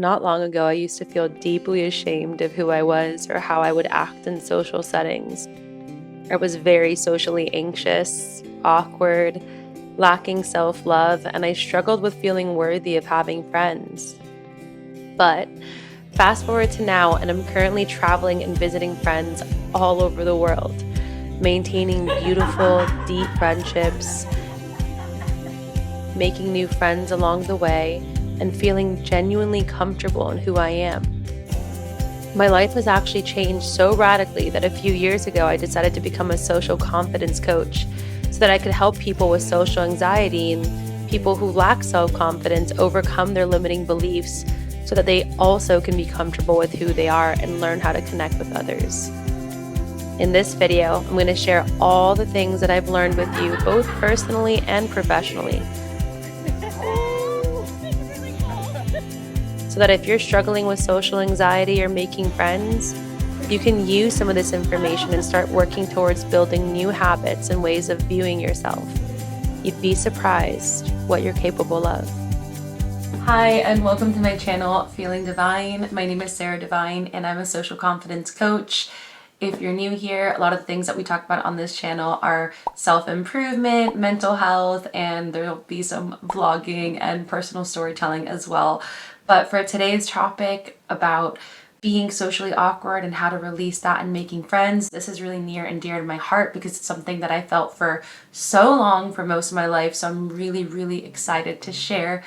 Not long ago, I used to feel deeply ashamed of who I was or how I would act in social settings. I was very socially anxious, awkward, lacking self love, and I struggled with feeling worthy of having friends. But fast forward to now, and I'm currently traveling and visiting friends all over the world, maintaining beautiful, deep friendships, making new friends along the way, and feeling genuinely comfortable in who I am. My life has actually changed so radically that a few years ago I decided to become a social confidence coach so that I could help people with social anxiety and people who lack self-confidence overcome their limiting beliefs so that they also can be comfortable with who they are and learn how to connect with others. In this video, I'm going to share all the things that I've learned with you, both personally and professionally, so that if you're struggling with social anxiety or making friends, you can use some of this information and start working towards building new habits and ways of viewing yourself. You'd be surprised what you're capable of. Hi, and welcome to my channel, Feeling Divine. My name is Sarah Divine, and I'm a social confidence coach. If you're new here, a lot of the things that we talk about on this channel are self-improvement, mental health, and there'll be some vlogging and personal storytelling as well. But for today's topic about being socially awkward and how to release that and making friends, this is really near and dear to my heart because it's something that I felt for so long for most of my life. So I'm really excited to share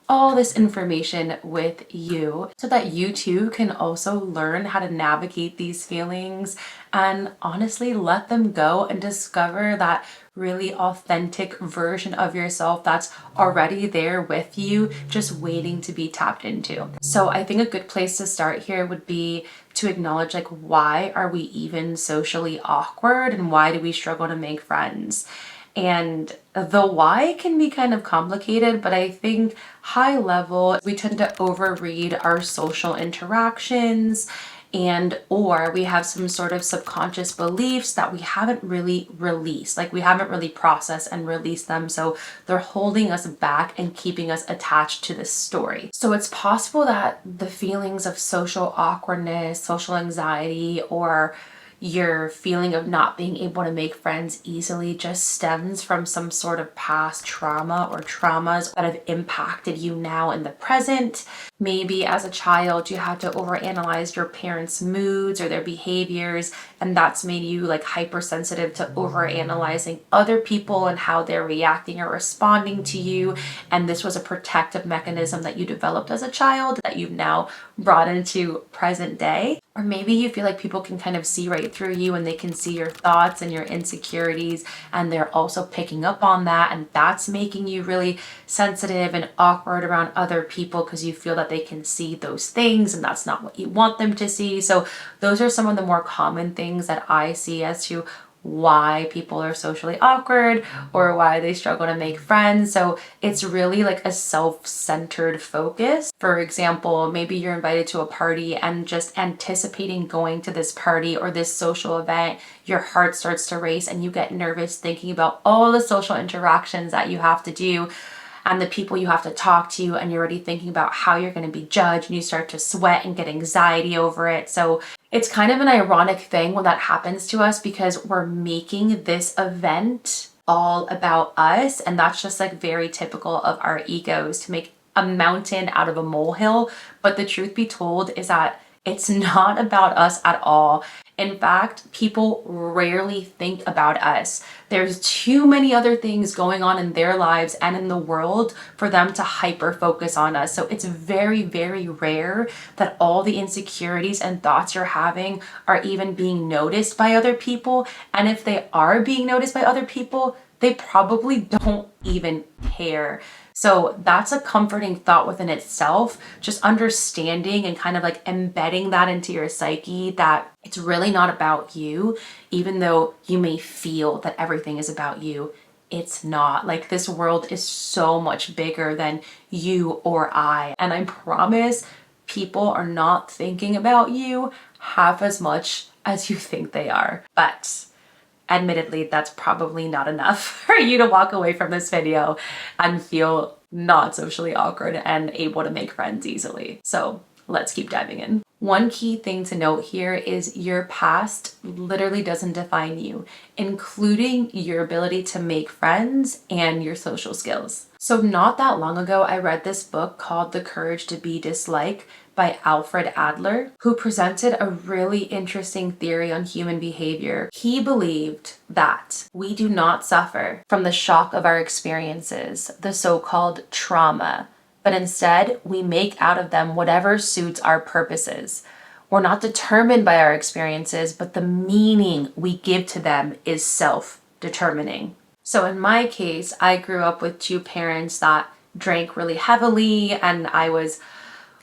all this information with you so that you too can also learn how to navigate these feelings and honestly let them go and discover that really authentic version of yourself that's already there with you, just waiting to be tapped into. So I think a good place to start here would be to acknowledge, like, why are we even socially awkward and why do we struggle to make friends? And the why can be kind of complicated, but I think high level, we tend to overread our social interactions or we have some sort of subconscious beliefs that we haven't really released, like we haven't really processed and released them. So they're holding us back and keeping us attached to this story. So it's possible that the feelings of social awkwardness, social anxiety, or your feeling of not being able to make friends easily just stems from some sort of past trauma or traumas that have impacted you now in the present. Maybe as a child, you had to overanalyze your parents' moods or their behaviors, and that's made you like hypersensitive to overanalyzing other people and how they're reacting or responding to you. And this was a protective mechanism that you developed as a child that you've now brought into present day. Or maybe you feel like people can kind of see right through you and they can see your thoughts and your insecurities, and they're also picking up on that, and that's making you really sensitive and awkward around other people because you feel that they can see those things and that's not what you want them to see. So those are some of the more common things that I see as to why people are socially awkward or why they struggle to make friends. So it's really like a self-centered focus. For example, maybe you're invited to a party and just anticipating going to this party or this social event, your heart starts to race and you get nervous thinking about all the social interactions that you have to do and the people you have to talk to, and you're already thinking about how you're going to be judged and you start to sweat and get anxiety over it. So it's kind of an ironic thing when that happens to us because we're making this event all about us, and that's just like very typical of our egos to make a mountain out of a molehill. But the truth be told is that it's not about us at all. In fact, people rarely think about us. There's too many other things going on in their lives and in the world for them to hyper focus on us. So it's very rare that all the insecurities and thoughts you're having are even being noticed by other people. And if they are being noticed by other people, they probably don't even care. So that's a comforting thought within itself, just understanding and kind of like embedding that into your psyche that it's really not about you, even though you may feel that everything is about you. It's not. Like, this world is so much bigger than you or I. And I promise people are not thinking about you half as much as you think they are. But admittedly, that's probably not enough for you to walk away from this video and feel not socially awkward and able to make friends easily. So let's keep diving in. One key thing to note here is your past literally doesn't define you, including your ability to make friends and your social skills. So not that long ago, I read this book called The Courage to Be Disliked by Alfred Adler, who presented a really interesting theory on human behavior. He believed that we do not suffer from the shock of our experiences, the so-called trauma, but instead we make out of them whatever suits our purposes. We're not determined by our experiences, but the meaning we give to them is self-determining. So in my case, I grew up with two parents that drank really heavily, and I was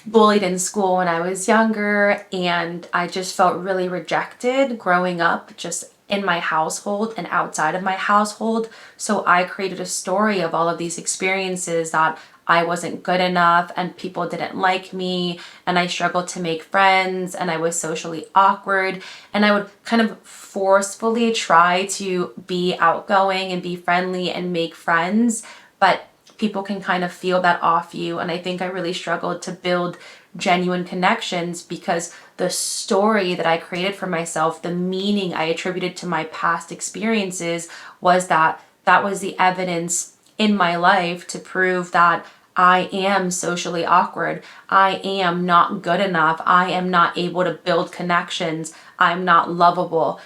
bullied in school when I was younger, and I just felt really rejected growing up, just in my household and outside of my household. So I created a story of all of these experiences that I wasn't good enough and people didn't like me and I struggled to make friends and I was socially awkward, and I would kind of forcefully try to be outgoing and be friendly and make friends, but people can kind of feel that off you. And I think I really struggled to build genuine connections because the story that I created for myself, the meaning I attributed to my past experiences, was that was the evidence in my life to prove that I am socially awkward. I am not good enough. I am not able to build connections. I'm not lovable,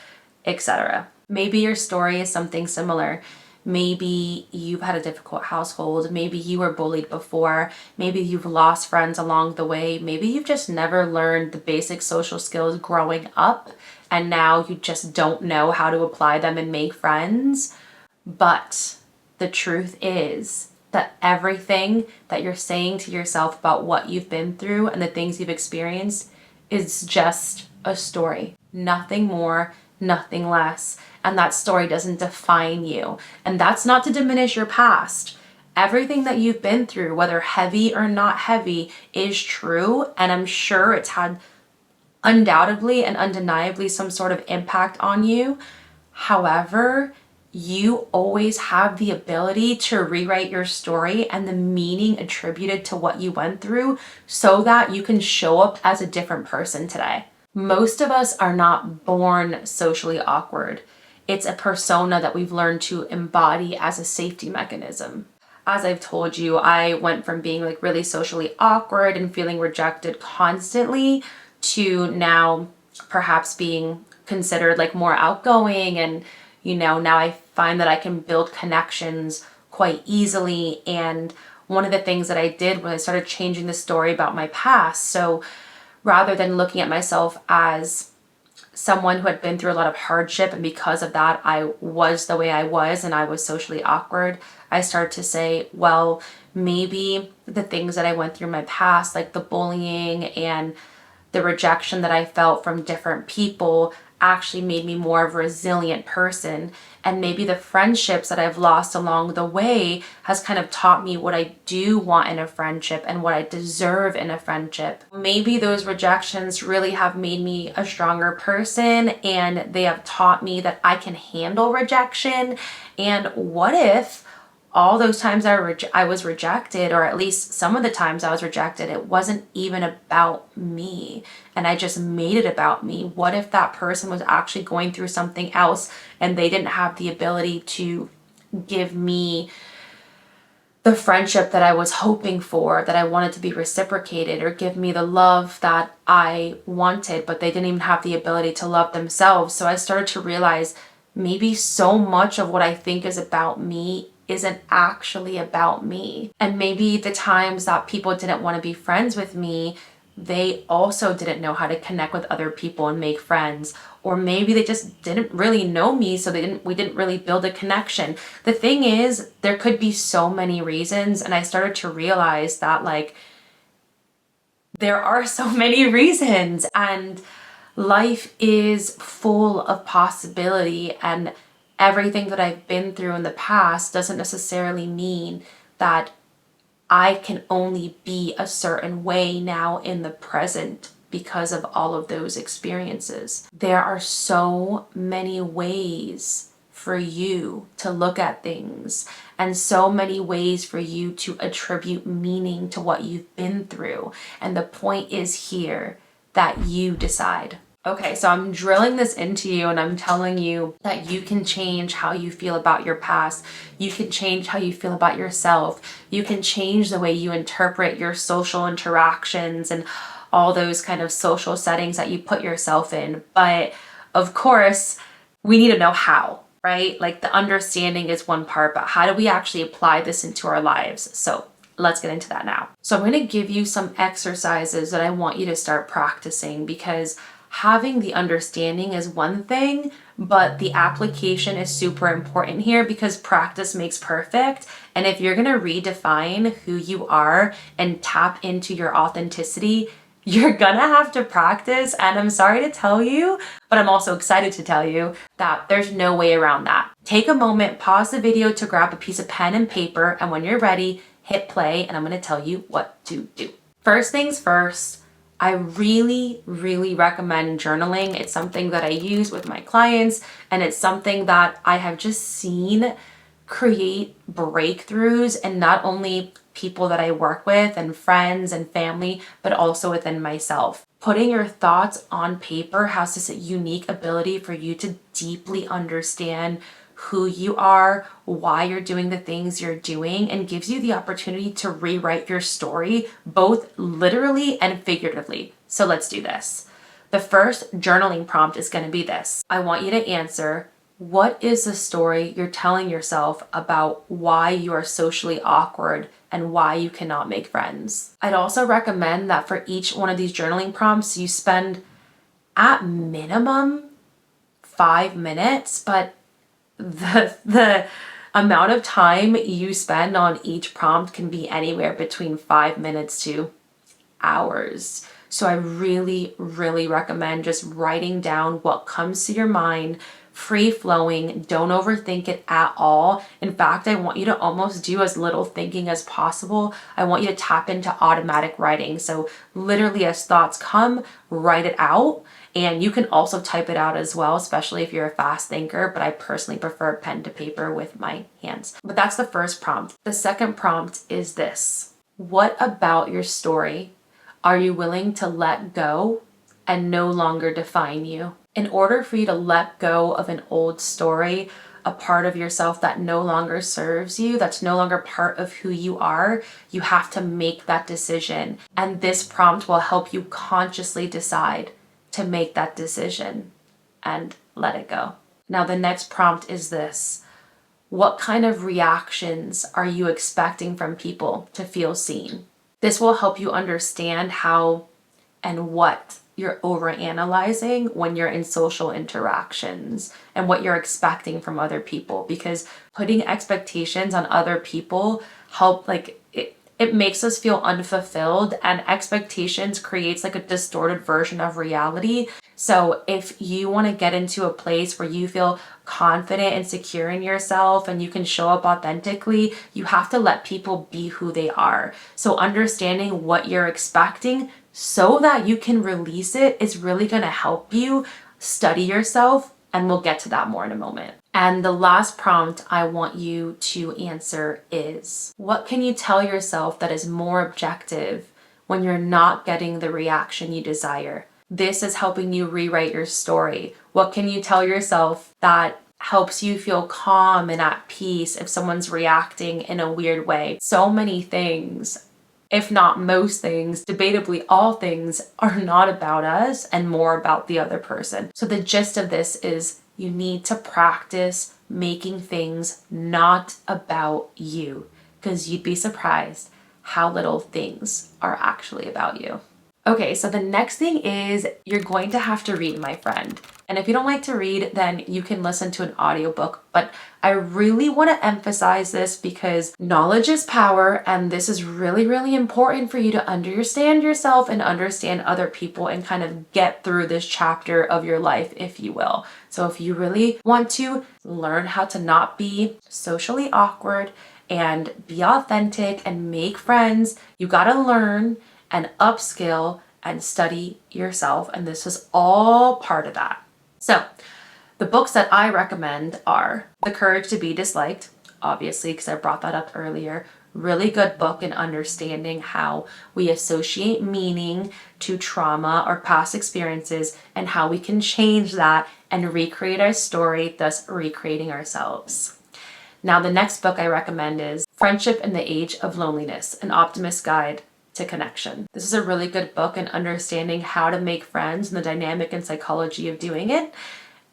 etc. Maybe your story is something similar. Maybe you've had a difficult household. Maybe you were bullied before. Maybe you've lost friends along the way. Maybe you've just never learned the basic social skills growing up, and now you just don't know how to apply them and make friends. But the truth is that everything that you're saying to yourself about what you've been through and the things you've experienced is just a story. Nothing more, nothing less. And that story doesn't define you. And that's not to diminish your past. Everything that you've been through, whether heavy or not heavy, is true. And I'm sure it's had undoubtedly and undeniably some sort of impact on you. However, you always have the ability to rewrite your story and the meaning attributed to what you went through so that you can show up as a different person today. Most of us are not born socially awkward. It's a persona that we've learned to embody as a safety mechanism. As I've told you, I went from being like really socially awkward and feeling rejected constantly to now perhaps being considered like more outgoing, and now I find that I can build connections quite easily. And one of the things that I did was I started changing the story about my past. So rather than looking at myself as someone who had been through a lot of hardship, and because of that I was the way I was and I was socially awkward, I started to say, well, maybe the things that I went through in my past, like the bullying and the rejection that I felt from different people, actually made me more of a resilient person. And maybe the friendships that I've lost along the way has kind of taught me what I do want in a friendship and what I deserve in a friendship. Maybe those rejections really have made me a stronger person, and they have taught me that I can handle rejection. And what if all those times I was rejected, or at least some of the times I was rejected, it wasn't even about me and I just made it about me? What if that person was actually going through something else and they didn't have the ability to give me the friendship that I was hoping for, that I wanted to be reciprocated, or give me the love that I wanted, but they didn't even have the ability to love themselves? So I started to realize maybe so much of what I think is about me isn't actually about me. And maybe the times that people didn't want to be friends with me, they also didn't know how to connect with other people and make friends. Or maybe they just didn't really know me, so we didn't really build a connection. The thing is, there could be so many reasons, and I started to realize that there are so many reasons, and life is full of possibility, and everything that I've been through in the past doesn't necessarily mean that I can only be a certain way now in the present because of all of those experiences. There are so many ways for you to look at things and so many ways for you to attribute meaning to what you've been through. And the point is here that you decide. Okay, so I'm drilling this into you and I'm telling you that you can change how you feel about your past. You can change how you feel about yourself. You can change the way you interpret your social interactions and all those kind of social settings that you put yourself in. But of course, we need to know how, right? Like the understanding is one part, but how do we actually apply this into our lives? So let's get into that now. So I'm going to give you some exercises that I want you to start practicing, because having the understanding is one thing, but the application is super important here, because practice makes perfect. And if you're going to redefine who you are and tap into your authenticity, you're gonna have to practice. And I'm sorry to tell you, but I'm also excited to tell you that there's no way around that. Take a moment, pause the video to grab a piece of pen and paper, and when you're ready, hit play, and I'm gonna tell you what to do. First things first, I really recommend journaling. It's something that I use with my clients, and it's something that I have just seen create breakthroughs in not only people that I work with and friends and family, but also within myself. Putting your thoughts on paper has this unique ability for you to deeply understand who you are, why you're doing the things you're doing, and gives you the opportunity to rewrite your story, both literally and figuratively. So let's do this. The first journaling prompt is going to be this. I want you to answer, what is the story you're telling yourself about why you are socially awkward and why you cannot make friends? I'd also recommend that for each one of these journaling prompts, you spend at minimum 5 minutes, but the amount of time you spend on each prompt can be anywhere between 5 minutes to hours. So I really recommend just writing down what comes to your mind, free flowing, don't overthink it at all. In fact, I want you to almost do as little thinking as possible. I want you to tap into automatic writing. So literally as thoughts come, write it out. And you can also type it out as well, especially if you're a fast thinker, but I personally prefer pen to paper with my hands. But that's the first prompt. The second prompt is this. What about your story are you willing to let go and no longer define you? In order for you to let go of an old story, a part of yourself that no longer serves you, that's no longer part of who you are, you have to make that decision. And this prompt will help you consciously decide to make that decision and let it go. Now, the next prompt is this. What kind of reactions are you expecting from people to feel seen? This will help you understand how and what you're overanalyzing when you're in social interactions and what you're expecting from other people, because putting expectations on other people it makes us feel unfulfilled, and expectations creates like a distorted version of reality. So if you want to get into a place where you feel confident and secure in yourself and you can show up authentically, you have to let people be who they are. So understanding what you're expecting so that you can release it is really going to help you study yourself, and we'll get to that more in a moment. And the last prompt I want you to answer is, what can you tell yourself that is more objective when you're not getting the reaction you desire? This is helping you rewrite your story. What can you tell yourself that helps you feel calm and at peace if someone's reacting in a weird way? So many things, if not most things, debatably all things, are not about us and more about the other person. So the gist of this is you need to practice making things not about you, because you'd be surprised how little things are actually about you. Okay, so the next thing is you're going to have to read, my friend. And if you don't like to read, then you can listen to an audiobook. But I really want to emphasize this because knowledge is power, and this is really important for you to understand yourself and understand other people and kind of get through this chapter of your life, if you will. So if you really want to learn how to not be socially awkward and be authentic and make friends, you got to learn and upskill and study yourself. And this is all part of that. So the books that I recommend are The Courage to Be Disliked, obviously, because I brought that up earlier. Really good book in understanding how we associate meaning to trauma or past experiences and how we can change that and recreate our story, thus recreating ourselves. Now, the next book I recommend is Friendship in the Age of Loneliness, An Optimist's Guide to Connection. This is a really good book in understanding how to make friends and the dynamic and psychology of doing it.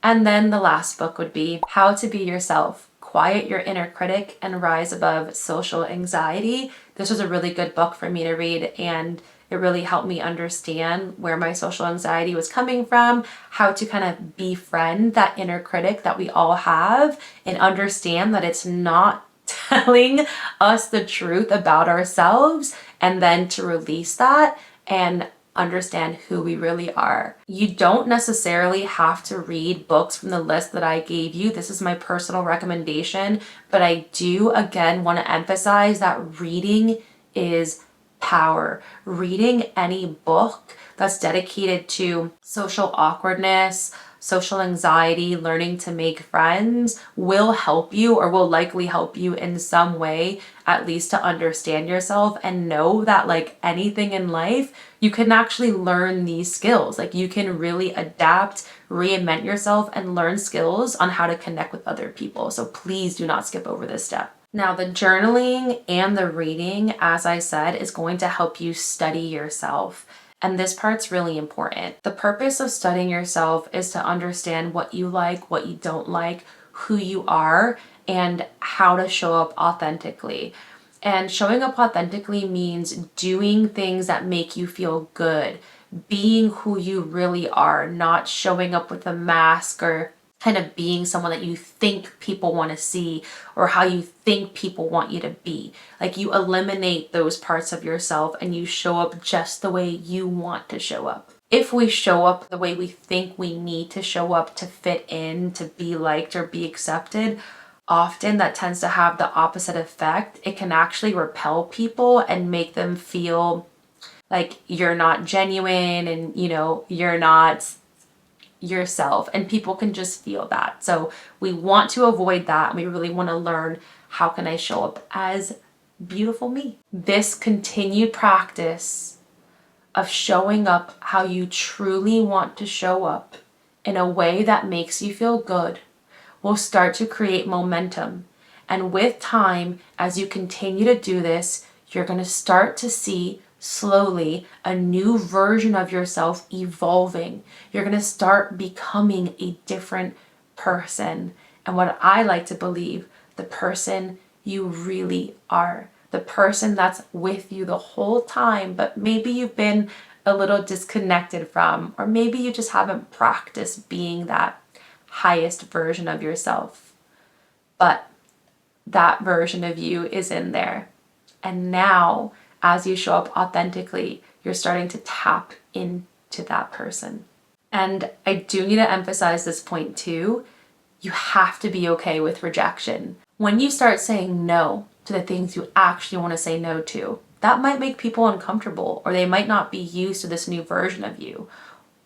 And then the last book would be How to Be Yourself, Quiet Your Inner Critic and Rise Above Social Anxiety. This was a really good book for me to read, and it really helped me understand where my social anxiety was coming from, how to kind of befriend that inner critic that we all have and understand that it's not telling us the truth about ourselves, and then to release that and understand who we really are. You don't necessarily have to read books from the list that I gave you. This is my personal recommendation, but I do again want to emphasize that reading is power. Reading any book that's dedicated to social awkwardness, social anxiety, learning to make friends will help you, or will likely help you in some way, at least to understand yourself and know that, like anything in life, you can actually learn these skills. Like, you can really adapt, reinvent yourself, and learn skills on how to connect with other people. So please do not skip over this step. Now, the journaling and the reading, as I said, is going to help you study yourself. And this part's really important. The purpose of studying yourself is to understand what you like, what you don't like, who you are, and how to show up authentically. And showing up authentically means doing things that make you feel good, being who you really are, not showing up with a mask or kind of being someone that you think people want to see or how you think people want you to be. Like, you eliminate those parts of yourself and you show up just the way you want to show up. If we show up the way we think we need to show up to fit in, to be liked or be accepted, often that tends to have the opposite effect. It can actually repel people and make them feel like you're not genuine and, you're not yourself, and people can just feel that. So we want to avoid that. We really want to learn, how can I show up as beautiful me? This continued practice of showing up how you truly want to show up in a way that makes you feel good will start to create momentum. And with time, as you continue to do this, you're going to start to see slowly a new version of yourself evolving. You're going to start becoming a different person. And what I like to believe, the person you really are, the person that's with you the whole time, but maybe you've been a little disconnected from, or maybe you just haven't practiced being that highest version of yourself. But that version of you is in there. And now, as you show up authentically, you're starting to tap into that person. And I do need to emphasize this point too. You have to be okay with rejection. When you start saying no to the things you actually want to say no to, that might make people uncomfortable, or they might not be used to this new version of you.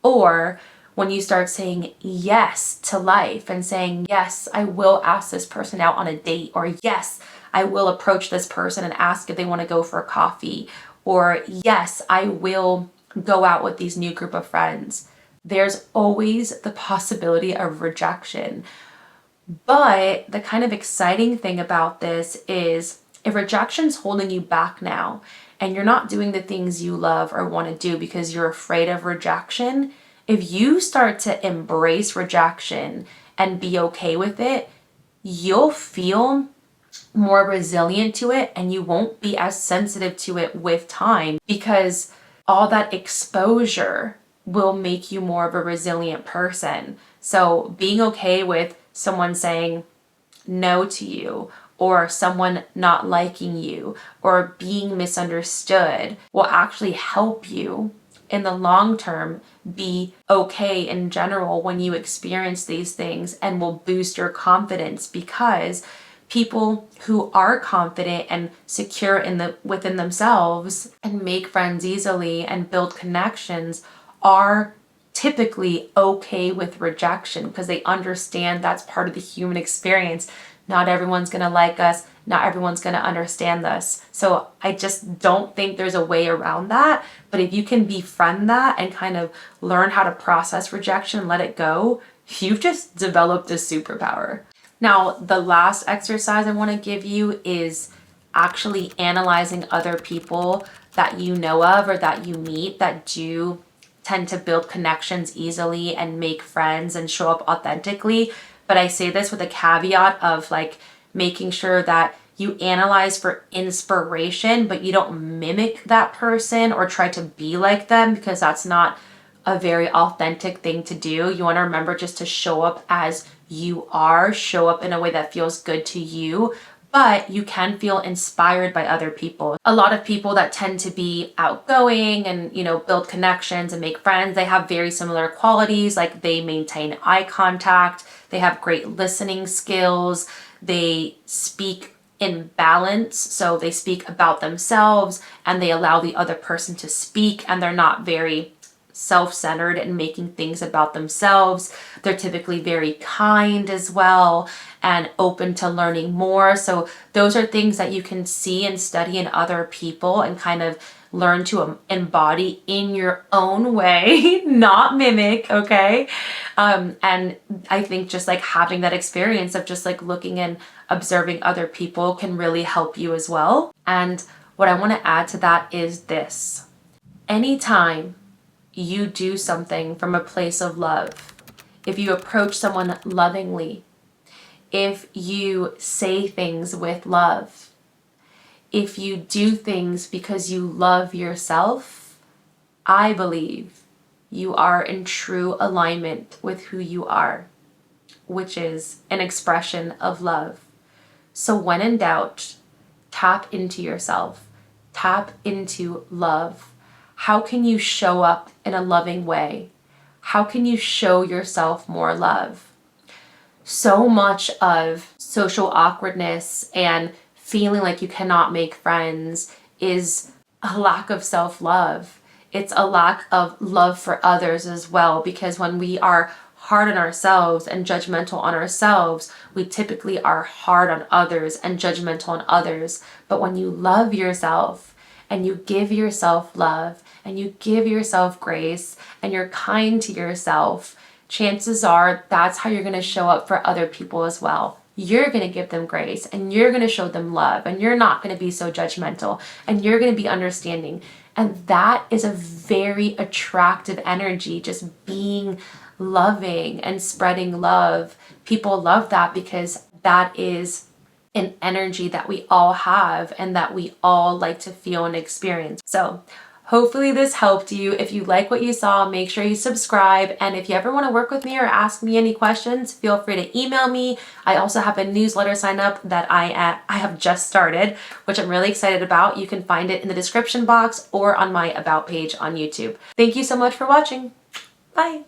Or when you start saying yes to life and saying, yes, I will ask this person out on a date, or yes, I will approach this person and ask if they want to go for a coffee, or yes, I will go out with these new group of friends. There's always the possibility of rejection. But the kind of exciting thing about this is, if rejection's holding you back now and you're not doing the things you love or want to do because you're afraid of rejection, if you start to embrace rejection and be okay with it, you'll feel more resilient to it, and you won't be as sensitive to it with time, because all that exposure will make you more of a resilient person. So being okay with someone saying no to you, or someone not liking you, or being misunderstood will actually help you in the long term be okay in general when you experience these things, and will boost your confidence, because people who are confident and secure within themselves and make friends easily and build connections are typically okay with rejection, because they understand that's part of the human experience. Not everyone's going to like us. Not everyone's going to understand us. So I just don't think there's a way around that. But if you can befriend that and kind of learn how to process rejection, let it go, you've just developed a superpower. Now, the last exercise I want to give you is actually analyzing other people that you know of or that you meet that do tend to build connections easily and make friends and show up authentically. But I say this with a caveat of like making sure that you analyze for inspiration, but you don't mimic that person or try to be like them, because that's not a very authentic thing to do. You want to remember just to show up as you are, show up in a way that feels good to you, but you can feel inspired by other people. A lot of people that tend to be outgoing and, build connections and make friends, they have very similar qualities. Like they maintain eye contact, they have great listening skills, they speak in balance. So they speak about themselves and they allow the other person to speak, and they're not very self-centered and making things about themselves. They're typically very kind as well and open to learning more. So those are things that you can see and study in other people and kind of learn to embody in your own way, not mimic, okay? And I think just like having that experience of just like looking and observing other people can really help you as well. And what I want to add to that is this: anytime you do something from a place of love, if you approach someone lovingly, if you say things with love, if you do things because you love yourself, I believe you are in true alignment with who you are, which is an expression of love. So when in doubt, tap into yourself, tap into love. How can you show up in a loving way? How can you show yourself more love? So much of social awkwardness and feeling like you cannot make friends is a lack of self-love. It's a lack of love for others as well, because when we are hard on ourselves and judgmental on ourselves, we typically are hard on others and judgmental on others. But when you love yourself and you give yourself love and you give yourself grace and you're kind to yourself, chances are that's how you're going to show up for other people as well. You're going to give them grace and you're going to show them love, and you're not going to be so judgmental, and you're going to be understanding. And that is a very attractive energy, just being loving and spreading love. People love that because that is an energy that we all have and that we all like to feel and experience. So hopefully this helped you. If you like what you saw, make sure you subscribe. And if you ever want to work with me or ask me any questions, feel free to email me. I also have a newsletter sign up that I have just started, which I'm really excited about. You can find it in the description box or on my About page on YouTube. Thank you so much for watching. Bye.